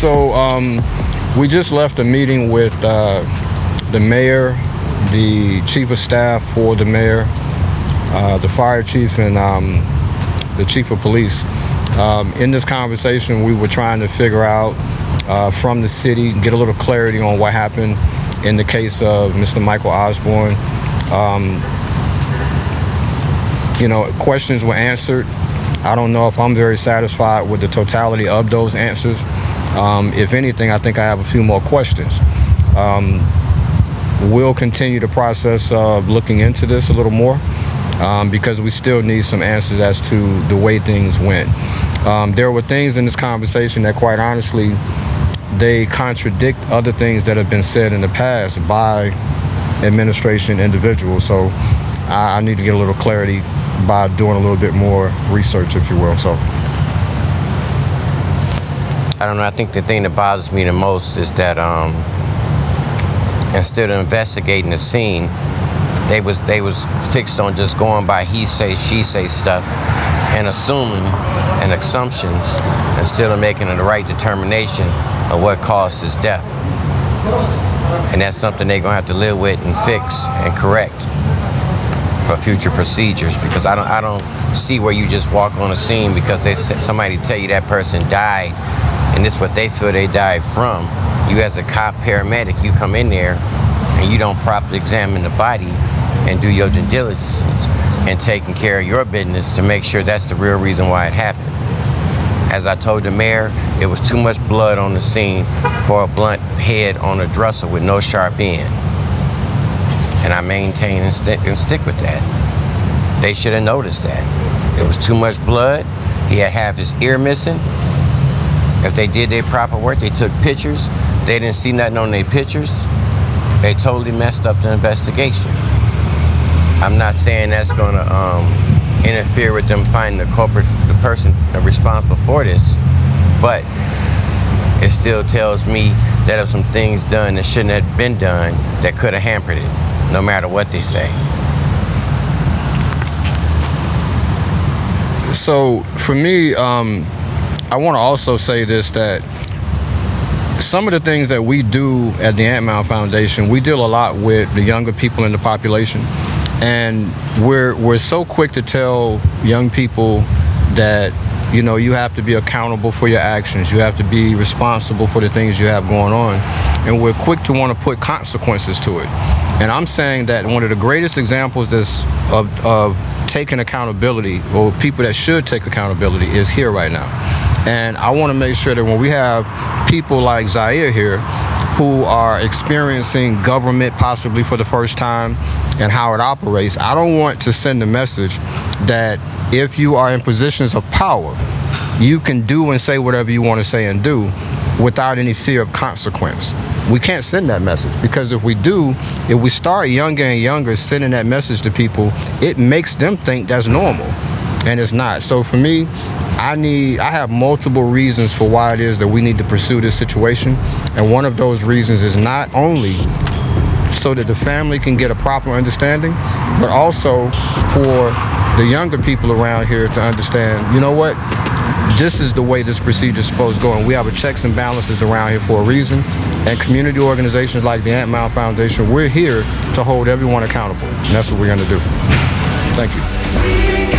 So we just left a meeting with the mayor, the chief of staff for the mayor, the fire chief, and the chief of police. In this conversation, we were trying to figure out from the city, get a little clarity on what happened in the case of Mr. Michael Osborne. Questions were answered. I don't know if I'm very satisfied with the totality of those answers. If anything, I think I have a few more questions. We'll continue the process of looking into this a little more because we still need some answers as to the way things went. There were things in this conversation that, quite honestly, they contradict other things that have been said in the past by administration individuals. So I need to get a little clarity by doing a little bit more research, if you will. So I don't know. I think the thing that bothers me the most is that instead of investigating the scene, they was fixed on just going by he say, she say stuff and assuming and assumptions instead of making the right determination of what caused his death. And that's something they're gonna have to live with and fix and correct for future procedures, because I don't see where you just walk on a scene because somebody tell you that person died and this is what they feel they died from. You as a cop, paramedic, you come in there and you don't properly examine the body and do your due diligence and taking care of your business to make sure that's the real reason why it happened. As I told the mayor, it was too much blood on the scene for a blunt head on a dresser with no sharp end. And I maintain and stick with that. They should have noticed that. It was too much blood. He had half his ear missing. If they did their proper work, they took pictures. They didn't see nothing on their pictures. They totally messed up the investigation. I'm not saying that's gonna interfere with them finding the person responsible for this, but it still tells me that there some things done that shouldn't have been done that could have hampered it, no matter what they say. So for me, I want to also say this, that some of the things that we do at the Ant-Mound Foundation, we deal a lot with the younger people in the population. And we're so quick to tell young people that, you have to be accountable for your actions. You have to be responsible for the things you have going on. And we're quick to want to put consequences to it. And I'm saying that one of the greatest examples of taking accountability, or people that should take accountability, is here right now. And I want to make sure that when we have people like Zaire here who are experiencing government possibly for the first time and how it operates, I don't want to send a message that if you are in positions of power, you can do and say whatever you want to say and do without any fear of consequence. We can't send that message, because if we start younger and younger sending that message to people, it makes them think that's normal, and it's not. So for me, I have multiple reasons for why it is that we need to pursue this situation, and one of those reasons is not only so that the family can get a proper understanding, but also for the younger people around here to understand, you know what, this is the way this procedure is supposed to go, and we have a checks and balances around here for a reason. And community organizations like the Ant-Mound Foundation, we're here to hold everyone accountable, and that's what we're going to do. Thank you.